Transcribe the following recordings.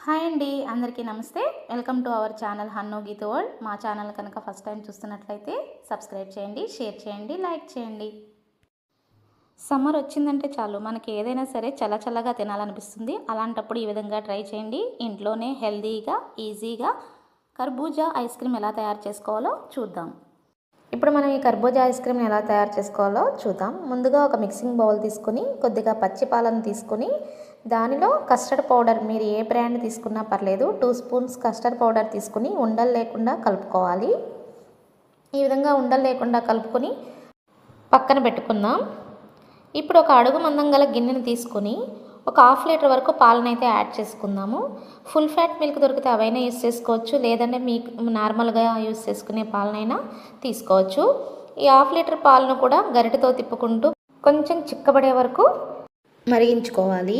Hi అండి, అందరికీ నమస్తే. Welcome to our channel Hannu Geetha world. మా ఛానల్ కనుక ఫస్ట్ టైం చూస్తున్నట్లయితే సబ్స్క్రైబ్ చేయండి, షేర్ చేయండి, లైక్ చేయండి. సమ్మర్ వచ్చిందంటే చాలు మనకి ఏదైనా సరే చల్లగా తినాలనిపిస్తుంది. అలాంటప్పుడు ఈ విధంగా ట్రై చేయండి. ఇంట్లోనే హెల్తీగా ఈజీగా కర్బూజా ఐస్ క్రీమ్ ఎలా తయారు చేసుకోవాలో చూద్దాం. ఇప్పుడు మనం ఈ కర్బూజా ఐస్ క్రీమ్ని ఎలా తయారు చేసుకోవాలో చూద్దాం. ముందుగా ఒక మిక్సింగ్ బౌల్ తీసుకొని కొద్దిగా పచ్చి పాలను తీసుకొని దానిలో కస్టర్డ్ పౌడర్, మీరు ఏ బ్రాండ్ తీసుకున్నా పర్లేదు, 2 స్పూన్స్ కస్టర్డ్ పౌడర్ తీసుకుని ఉండలు లేకుండా కలుపుకోవాలి. ఈ విధంగా ఉండలు లేకుండా కలుపుకొని పక్కన పెట్టుకుందాం. ఇప్పుడు ఒక అడుగు మందం గల గిన్నెని తీసుకొని ఒక 1/2 లీటర్ వరకు పాలనైతే యాడ్ చేసుకుందాము. ఫుల్ ఫ్యాట్ మిల్క్ దొరికితే అవైనా యూస్ చేసుకోవచ్చు, లేదంటే మీకు నార్మల్గా యూస్ చేసుకునే పాలనైనా తీసుకోవచ్చు. ఈ 1/2 లీటర్ పాలను కూడా గరిటెతో తిప్పుకుంటూ కొంచెం చిక్కబడే వరకు మరిగించుకోవాలి.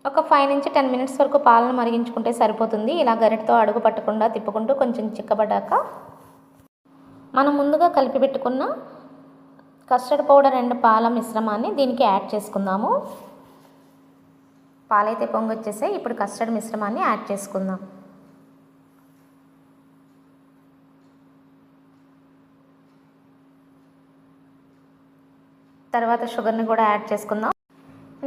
ఒక 5 నుంచి 10 మినిట్స్ వరకు పాలను మరిగించుకుంటే సరిపోతుంది. ఇలా గరిటెతో అడుగు పట్టకుండా తిప్పుకుంటూ కొంచెం చిక్కబడ్డాక మనం ముందుగా కలిపి పెట్టుకున్న కస్టర్డ్ పౌడర్ అండ్ పాల మిశ్రమాన్ని దీనికి యాడ్ చేసుకుందాము. పాలైతే పొంగొచ్చేసాయి. ఇప్పుడు కస్టర్డ్ మిశ్రమాన్ని యాడ్ చేసుకుందాం. తర్వాత షుగర్ని కూడా యాడ్ చేసుకుందాం.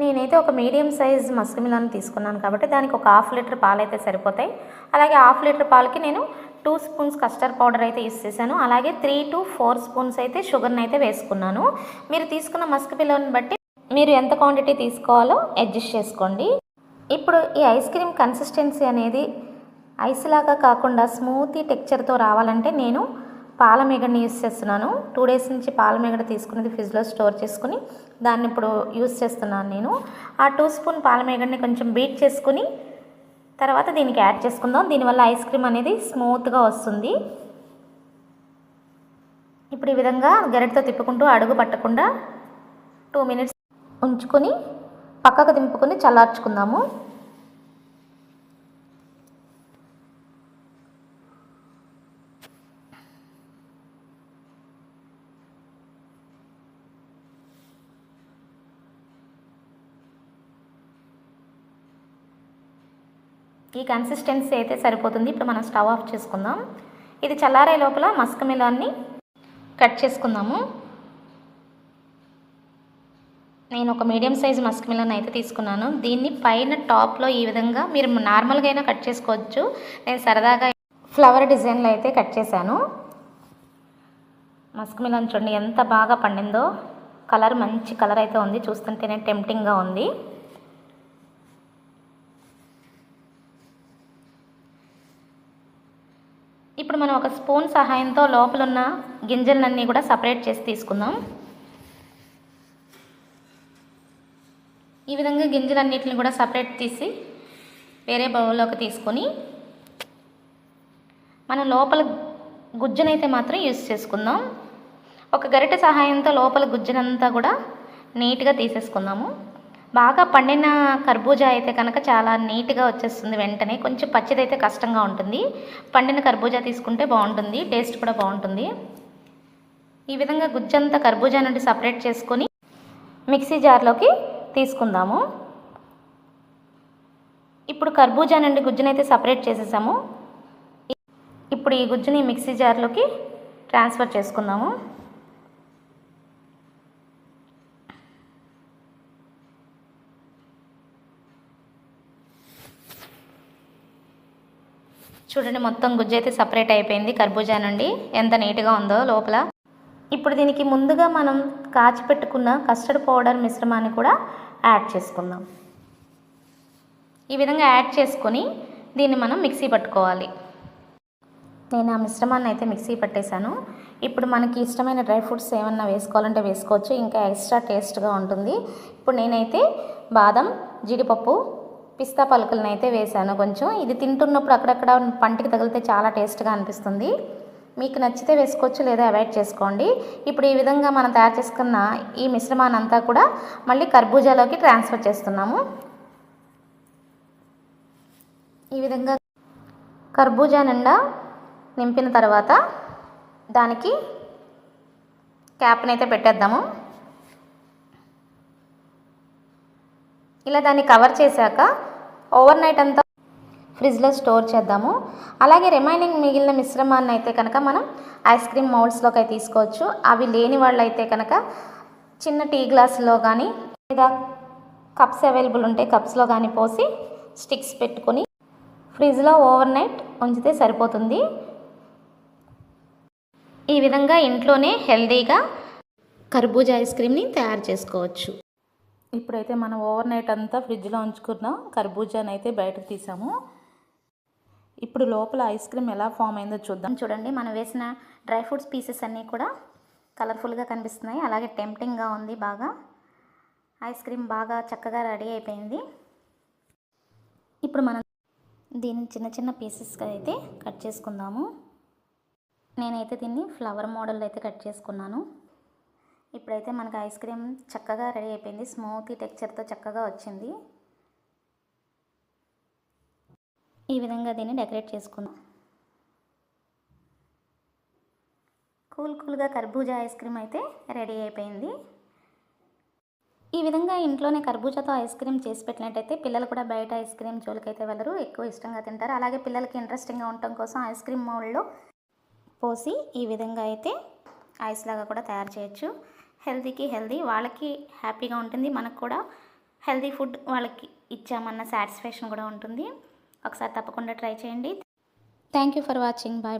నేనైతే ఒక మీడియం సైజ్ మస్క్ మిలాన్ తీసుకున్నాను కాబట్టి దానికి ఒక 1/2 లీటర్ పాలు అయితే సరిపోతాయి. అలాగే 1/2 లీటర్ పాలకి నేను 2 స్పూన్స్ కస్టర్డ్ పౌడర్ అయితే యూస్ చేశాను. అలాగే 3 to 4 స్పూన్స్ అయితే షుగర్ని అయితే వేసుకున్నాను. మీరు తీసుకున్న మస్క్ మిలాన్ బట్టి మీరు ఎంత క్వాంటిటీ తీసుకోవాలో అడ్జస్ట్ చేసుకోండి. ఇప్పుడు ఈ ఐస్ క్రీమ్ కన్సిస్టెన్సీ అనేది ఐస్ లాగా కాకుండా స్మూతీ టెక్చర్తో రావాలంటే నేను పాల మీగడని యూస్ చేస్తున్నాను. 2 డేస్ నుంచి పాల మీగడ తీసుకునేది ఫ్రిడ్జ్లో స్టోర్ చేసుకుని దాన్ని ఇప్పుడు యూస్ చేస్తున్నాను నేను. ఆ 2 స్పూన్ పాల మీగడని కొంచెం బీట్ చేసుకుని తర్వాత దీనికి యాడ్ చేసుకుందాం. దీనివల్ల ఐస్ క్రీమ్ అనేది స్మూత్గా వస్తుంది. ఇప్పుడు ఈ విధంగా గరిటెతో తిప్పుకుంటూ అడుగు పట్టకుండా 2 మినిట్స్ ఉంచుకొని పక్కకు దింపుకొని చల్లార్చుకుందాము. ఈ కన్సిస్టెన్సీ అయితే సరిపోతుంది. ఇప్పుడు మనం స్టవ్ ఆఫ్ చేసుకుందాం. ఇది చల్లారే లోపల మస్క్ మిలాన్ని కట్ చేసుకుందాము. నేను ఒక మీడియం సైజ్ మస్క్ మిలాన్ అయితే తీసుకున్నాను. దీన్ని పైన టాప్లో ఈ విధంగా మీరు నార్మల్గా అయినా కట్ చేసుకోవచ్చు. నేను సరదాగా ఫ్లవర్ డిజైన్లో అయితే కట్ చేశాను. మస్క్ మిలాన్ చూడండి ఎంత బాగా పండిందో. కలర్ మంచి కలర్ అయితే ఉంది, చూస్తుంటేనే టెంప్టింగ్గా ఉంది. ఇప్పుడు మనం ఒక స్పూన్ సహాయంతో లోపల ఉన్న గింజలన్నీ కూడా సపరేట్ చేసి తీసుకుందాం. ఈ విధంగా గింజలన్నిటిని కూడా సపరేట్ తీసి వేరే బౌల్లోకి తీసుకొని మనం లోపల గుజ్జునైతే మాత్రం యూస్ చేసుకుందాం. ఒక గరిటె సహాయంతో లోపల గుజ్జునంతా కూడా నీట్గా తీసేసుకుందాము. బాగా పండిన కర్బూజా అయితే కనుక చాలా నీట్గా వచ్చేస్తుంది వెంటనే. కొంచెం పచ్చిదైతే కష్టంగా ఉంటుంది. పండిన కర్బూజా తీసుకుంటే బాగుంటుంది, టేస్ట్ కూడా బాగుంటుంది. ఈ విధంగా గుజ్జంతా కర్బూజా నుండి సపరేట్ చేసుకొని మిక్సీ జార్లోకి తీసుకుందాము. ఇప్పుడు కర్బూజా నుండి గుజ్జునైతే సపరేట్ చేసేసాము. ఇప్పుడు ఈ గుజ్జుని మిక్సీ జార్లోకి ట్రాన్స్ఫర్ చేసుకుందాము. చూడండి మొత్తం గుజ్జు అయితే సపరేట్ అయిపోయింది కర్బూజా నుండి. ఎంత నీట్గా ఉందో లోపల. ఇప్పుడు దీనికి ముందుగా మనం కాచి పెట్టుకున్న కస్టర్డ్ పౌడర్ మిశ్రమాన్ని కూడా యాడ్ చేసుకుందాం. ఈ విధంగా యాడ్ చేసుకొని దీన్ని మనం మిక్సీ పట్టుకోవాలి. నేను ఆ మిశ్రమాన్ని అయితే మిక్సీ పట్టేశాను. ఇప్పుడు మనకి ఇష్టమైన డ్రై ఫ్రూట్స్ ఏమన్నా వేసుకోవాలంటే వేసుకోవచ్చు, ఇంకా ఎక్స్ట్రా టేస్ట్గా ఉంటుంది. ఇప్పుడు నేనైతే బాదం, జీడిపప్పు, పిస్తా పలుకులను అయితే వేసాను కొంచెం. ఇది తింటున్నప్పుడు అక్కడక్కడ పంటికి తగిలితే చాలా టేస్ట్గా అనిపిస్తుంది. మీకు నచ్చితే వేసుకోవచ్చు, లేదా అవాయిడ్ చేసుకోండి. ఇప్పుడు ఈ విధంగా మనం తయారు చేసుకున్న ఈ మిశ్రమాన్ని అంతా కూడా మళ్ళీ కర్బూజాలోకి ట్రాన్స్ఫర్ చేస్తున్నాము. ఈ విధంగా కర్బూజా నిండా నింపిన తర్వాత దానికి క్యాప్ని అయితే పెట్టేద్దాము. ఇలా దాన్ని కవర్ చేశాక ఓవర్ నైట్ అంతా ఫ్రిడ్జ్లో స్టోర్ చేద్దాము. అలాగే రిమైనింగ్ మిగిలిన మిశ్రమాన్ని అయితే కనుక మనం ఐస్ క్రీమ్ మౌల్డ్స్లోకి అయితే తీసుకోవచ్చు. అవి లేని వాళ్ళు అయితే కనుక చిన్న టీ గ్లాసులో కానీ లేదా కప్స్ అవైలబుల్ ఉంటే కప్స్లో కానీ పోసి స్టిక్స్ పెట్టుకొని ఫ్రిడ్జ్లో ఓవర్ నైట్ ఉంచితే సరిపోతుంది. ఈ విధంగా ఇంట్లోనే హెల్తీగా కర్బూజా ఐస్ క్రీమ్ని తయారు చేసుకోవచ్చు. ఇప్పుడైతే మనం ఓవర్ నైట్ అంతా ఫ్రిడ్జ్లో ఉంచుకున్న కర్బూజాని అయితే బయటకు తీసాము. ఇప్పుడు లోపల ఐస్ క్రీమ్ ఎలా ఫామ్ అయిందో చూద్దాం. చూడండి, మనం వేసిన డ్రై ఫ్రూట్స్ పీసెస్ అన్నీ కూడా కలర్ఫుల్గా కనిపిస్తున్నాయి. అలాగే టెంప్టింగ్గా ఉంది. బాగా ఐస్ క్రీమ్ బాగా చక్కగా రెడీ అయిపోయింది. ఇప్పుడు మనం దీన్ని చిన్న చిన్న పీసెస్గా అయితే కట్ చేసుకుందాము. నేనైతే దీన్ని ఫ్లవర్ మోడల్ అయితే కట్ చేసుకున్నాను. ఇప్పుడైతే మనకి ఐస్ క్రీమ్ చక్కగా రెడీ అయిపోయింది. స్మూతీ టెక్స్చర్తో చక్కగా వచ్చింది. ఈ విధంగా దీన్ని డెకరేట్ చేసుకుందాం. కూల్గా కర్బూజా ఐస్ క్రీమ్ అయితే రెడీ అయిపోయింది. ఈ విధంగా ఇంట్లోనే కర్బూజాతో ఐస్ క్రీమ్ చేసి పెట్టినట్టయితే పిల్లలు కూడా బయట ఐస్ క్రీమ్ జోలికైతే వెళ్ళరు, ఎక్కువ ఇష్టంగా తింటారు. అలాగే పిల్లలకి ఇంట్రెస్టింగ్గా ఉండటం కోసం ఐస్ క్రీమ్ మౌల్డ్లో పోసి ఈ విధంగా అయితే ఐస్ లాగా కూడా తయారు చేయొచ్చు. హెల్తీకి హెల్తీ, వాళ్ళకి హ్యాపీగా ఉంటుంది, మనకు కూడా హెల్తీ ఫుడ్ వాళ్ళకి ఇచ్చామన్న సాటిస్ఫాక్షన్ కూడా ఉంటుంది. ఒకసారి తప్పకుండా ట్రై చేయండి. Thank you for watching. Bye bye.